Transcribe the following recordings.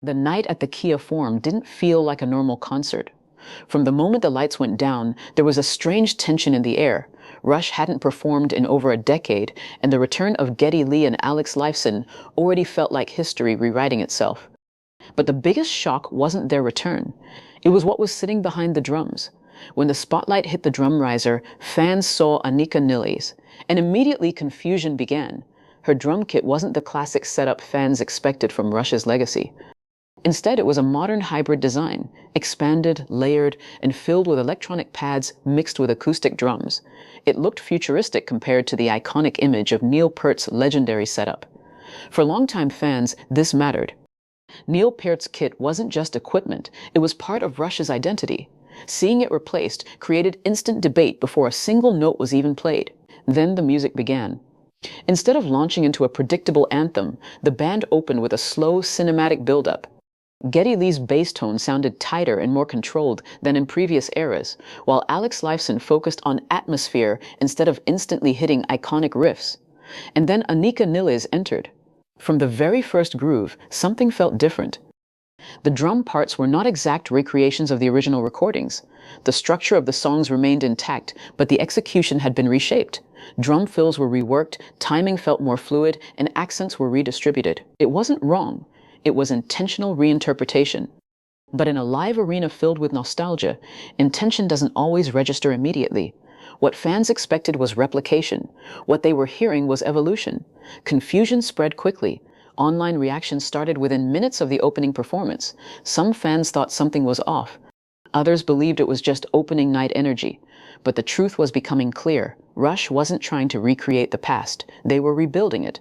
The night at the Kia Forum didn't feel like a normal concert. From the moment the lights went down, there was a strange tension in the air. Rush hadn't performed in over a decade, and the return of Geddy Lee and Alex Lifeson already felt like history rewriting itself. But the biggest shock wasn't their return. It was what was sitting behind the drums. When the spotlight hit the drum riser, fans saw Anika Nilles, and immediately confusion began. Her drum kit wasn't the classic setup fans expected from Rush's legacy. Instead, it was a modern hybrid design, expanded, layered, and filled with electronic pads mixed with acoustic drums. It looked futuristic compared to the iconic image of Neil Peart's legendary setup. For longtime fans, this mattered. Neil Peart's kit wasn't just equipment, it was part of Rush's identity. Seeing it replaced created instant debate before a single note was even played. Then the music began. Instead of launching into a predictable anthem, the band opened with a slow, cinematic build-up. Geddy Lee's bass tone sounded tighter and more controlled than in previous eras, while Alex Lifeson focused on atmosphere instead of instantly hitting iconic riffs. And then Anika Nilles entered. From the very first groove, something felt different. The drum parts were not exact recreations of the original recordings. The structure of the songs remained intact, but the execution had been reshaped. Drum fills were reworked, timing felt more fluid, and accents were redistributed. It wasn't wrong. It was intentional reinterpretation. But in a live arena filled with nostalgia, intention doesn't always register immediately. What fans expected was replication. What they were hearing was evolution. Confusion spread quickly. Online reactions started within minutes of the opening performance. Some fans thought something was off. Others believed it was just opening night energy. But the truth was becoming clear. Rush wasn't trying to recreate the past. They were rebuilding it.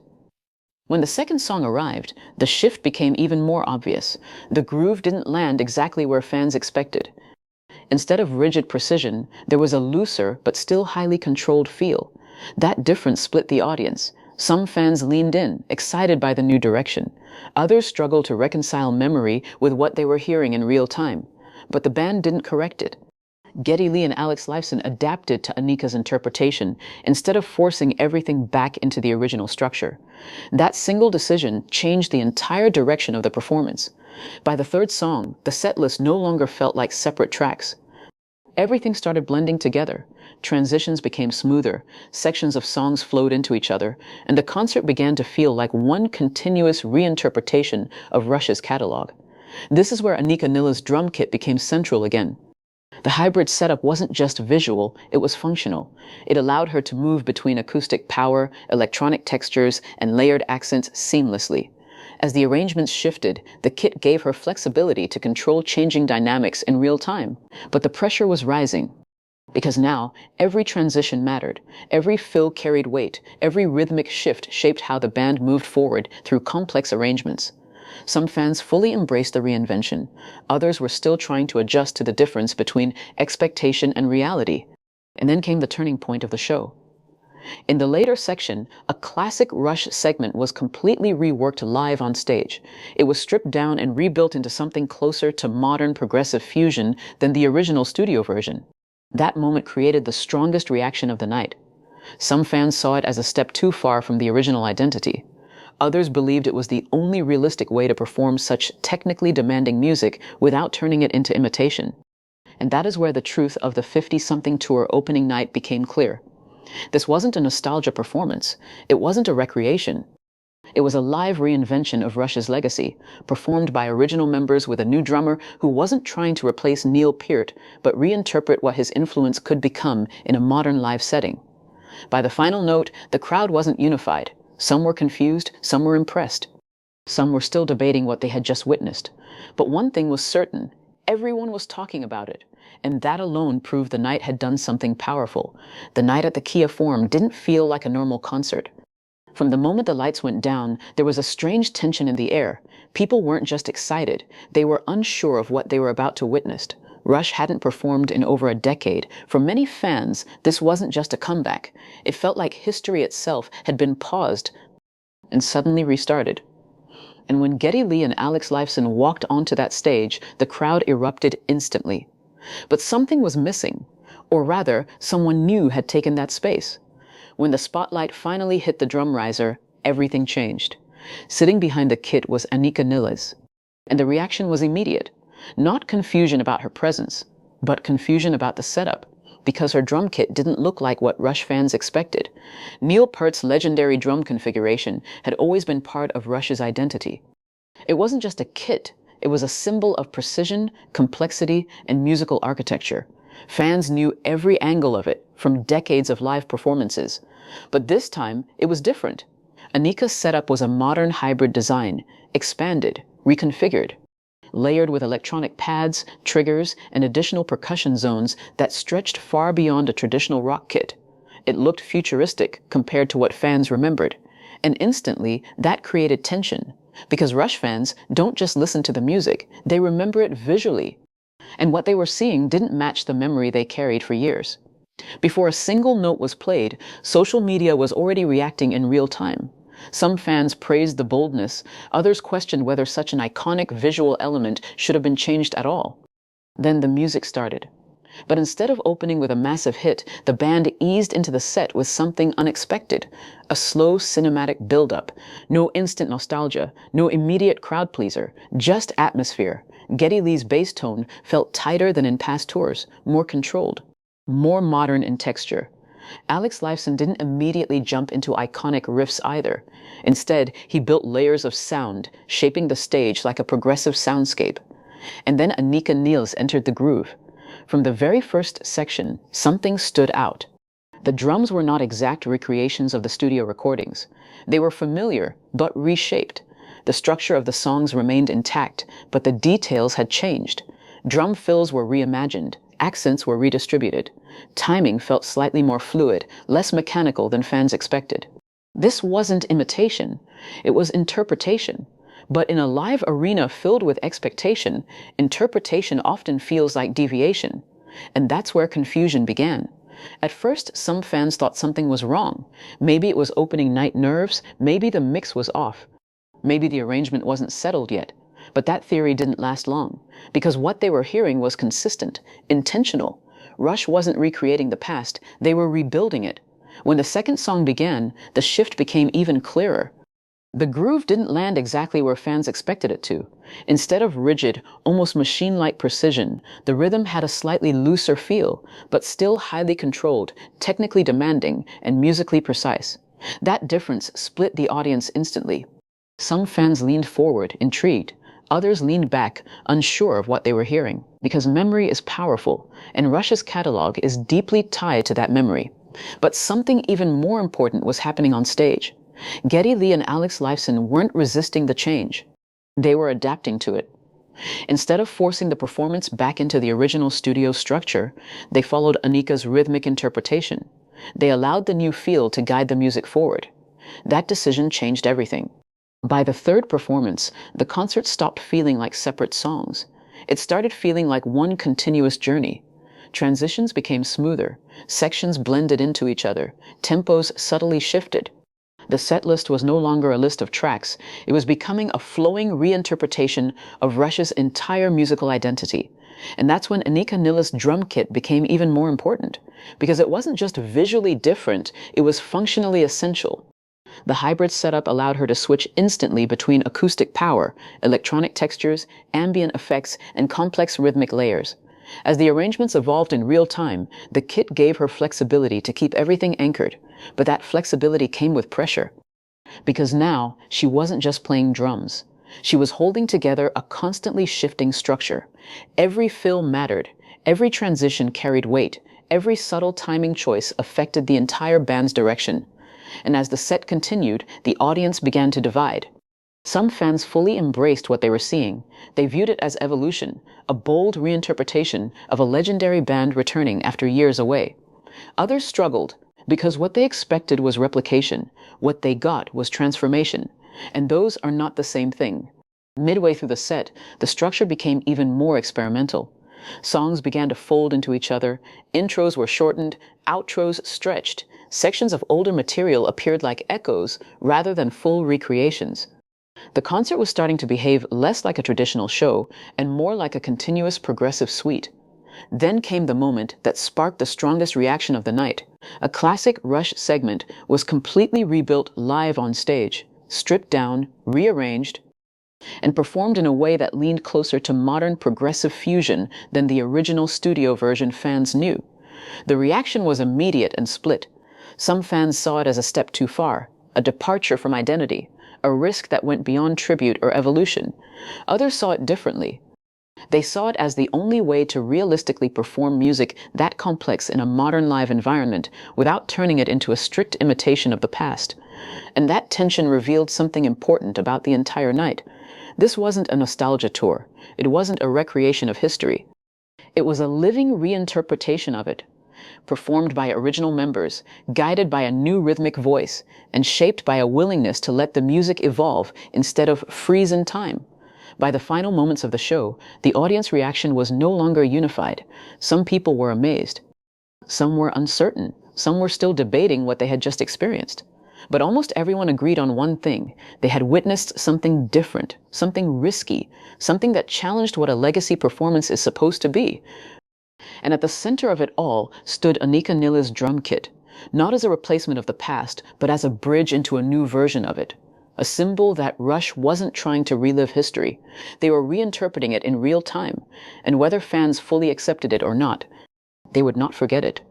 When the second song arrived, the shift became even more obvious. The groove didn't land exactly where fans expected. Instead of rigid precision, there was a looser but still highly controlled feel. That difference split the audience. Some fans leaned in, excited by the new direction. Others struggled to reconcile memory with what they were hearing in real time. But the band didn't correct it. Geddy Lee and Alex Lifeson adapted to Anika's interpretation instead of forcing everything back into the original structure. That single decision changed the entire direction of the performance. By the third song, the setlist no longer felt like separate tracks. Everything started blending together. Transitions became smoother, sections of songs flowed into each other, and the concert began to feel like one continuous reinterpretation of Rush's catalog. This is where Anika Nilles' drum kit became central again. The hybrid setup wasn't just visual, it was functional. It allowed her to move between acoustic power, electronic textures, and layered accents seamlessly. As the arrangements shifted, the kit gave her flexibility to control changing dynamics in real time. But the pressure was rising. Because now, every transition mattered. Every fill carried weight. Every rhythmic shift shaped how the band moved forward through complex arrangements. Some fans fully embraced the reinvention. Others were still trying to adjust to the difference between expectation and reality. And then came the turning point of the show. In the later section, a classic Rush segment was completely reworked live on stage. It was stripped down and rebuilt into something closer to modern progressive fusion than the original studio version. That moment created the strongest reaction of the night. Some fans saw it as a step too far from the original identity. Others believed it was the only realistic way to perform such technically demanding music without turning it into imitation. And that is where the truth of the 50-something tour opening night became clear. This wasn't a nostalgia performance. It wasn't a recreation. It was a live reinvention of Rush's legacy, performed by original members with a new drummer who wasn't trying to replace Neil Peart, but reinterpret what his influence could become in a modern live setting. By the final note, the crowd wasn't unified. Some were confused, some were impressed. Some were still debating what they had just witnessed. But one thing was certain, everyone was talking about it. And that alone proved the night had done something powerful. The night at the Kia Forum didn't feel like a normal concert. From the moment the lights went down, there was a strange tension in the air. People weren't just excited, they were unsure of what they were about to witness. Rush hadn't performed in over a decade. For many fans, this wasn't just a comeback. It felt like history itself had been paused and suddenly restarted. And when Geddy Lee and Alex Lifeson walked onto that stage, the crowd erupted instantly. But something was missing, or rather, someone new had taken that space. When the spotlight finally hit the drum riser, everything changed. Sitting behind the kit was Anika Nilles. And the reaction was immediate. Not confusion about her presence, but confusion about the setup, because her drum kit didn't look like what Rush fans expected. Neil Peart's legendary drum configuration had always been part of Rush's identity. It wasn't just a kit, it was a symbol of precision, complexity, and musical architecture. Fans knew every angle of it from decades of live performances. But this time, it was different. Anika's setup was a modern hybrid design, expanded, reconfigured, layered with electronic pads, triggers, and additional percussion zones that stretched far beyond a traditional rock kit. It looked futuristic compared to what fans remembered. And instantly, that created tension. Because Rush fans don't just listen to the music, they remember it visually. And what they were seeing didn't match the memory they carried for years. Before a single note was played, social media was already reacting in real time. Some fans praised the boldness, others questioned whether such an iconic visual element should have been changed at all. Then the music started. But instead of opening with a massive hit, the band eased into the set with something unexpected, a slow cinematic build-up. No instant nostalgia, no immediate crowd pleaser, just atmosphere. Geddy Lee's bass tone felt tighter than in past tours, more controlled, more modern in texture. Alex Lifeson didn't immediately jump into iconic riffs either. Instead, he built layers of sound, shaping the stage like a progressive soundscape. And then Anika Nilles entered the groove. From the very first section, something stood out. The drums were not exact recreations of the studio recordings. They were familiar, but reshaped. The structure of the songs remained intact, but the details had changed. Drum fills were reimagined, accents were redistributed. Timing felt slightly more fluid, less mechanical than fans expected. This wasn't imitation, it was interpretation. But in a live arena filled with expectation, interpretation often feels like deviation. And that's where confusion began. At first, some fans thought something was wrong. Maybe it was opening night nerves, maybe the mix was off. Maybe the arrangement wasn't settled yet. But that theory didn't last long, because what they were hearing was consistent, intentional. Rush wasn't recreating the past, they were rebuilding it. When the second song began, the shift became even clearer. The groove didn't land exactly where fans expected it to. Instead of rigid, almost machine-like precision, the rhythm had a slightly looser feel, but still highly controlled, technically demanding, and musically precise. That difference split the audience instantly. Some fans leaned forward, intrigued. Others leaned back, unsure of what they were hearing. Because memory is powerful, and Rush's catalog is deeply tied to that memory. But something even more important was happening on stage. Geddy Lee and Alex Lifeson weren't resisting the change. They were adapting to it. Instead of forcing the performance back into the original studio structure, they followed Anika's rhythmic interpretation. They allowed the new feel to guide the music forward. That decision changed everything. By the third performance, the concert stopped feeling like separate songs. It started feeling like one continuous journey. Transitions became smoother, sections blended into each other, tempos subtly shifted. The set list was no longer a list of tracks, it was becoming a flowing reinterpretation of Rush's entire musical identity. And that's when Anika Nilles' drum kit became even more important, because it wasn't just visually different, it was functionally essential. The hybrid setup allowed her to switch instantly between acoustic power, electronic textures, ambient effects, and complex rhythmic layers. As the arrangements evolved in real time, the kit gave her flexibility to keep everything anchored, but that flexibility came with pressure. Because now, she wasn't just playing drums. She was holding together a constantly shifting structure. Every fill mattered, every transition carried weight, every subtle timing choice affected the entire band's direction. And as the set continued, the audience began to divide. Some fans fully embraced what they were seeing. They viewed it as evolution, a bold reinterpretation of a legendary band returning after years away. Others struggled, because what they expected was replication, what they got was transformation, and those are not the same thing. Midway through the set, the structure became even more experimental. Songs began to fold into each other, intros were shortened, outros stretched, sections of older material appeared like echoes rather than full recreations. The concert was starting to behave less like a traditional show and more like a continuous progressive suite. Then came the moment that sparked the strongest reaction of the night. A classic Rush segment was completely rebuilt live on stage, stripped down, rearranged, and performed in a way that leaned closer to modern progressive fusion than the original studio version fans knew. The reaction was immediate and split. Some fans saw it as a step too far, a departure from identity, a risk that went beyond tribute or evolution. Others saw it differently. They saw it as the only way to realistically perform music that complex in a modern live environment without turning it into a strict imitation of the past. And that tension revealed something important about the entire night. This wasn't a nostalgia tour. It wasn't a recreation of history. It was a living reinterpretation of it, performed by original members, guided by a new rhythmic voice, and shaped by a willingness to let the music evolve instead of freeze in time. By the final moments of the show, the audience reaction was no longer unified. Some people were amazed. Some were uncertain. Some were still debating what they had just experienced. But almost everyone agreed on one thing. They had witnessed something different, something risky, something that challenged what a legacy performance is supposed to be. And at the center of it all stood Anika Nilles' drum kit, not as a replacement of the past, but as a bridge into a new version of it. A symbol that Rush wasn't trying to relive history. They were reinterpreting it in real time, and whether fans fully accepted it or not, they would not forget it.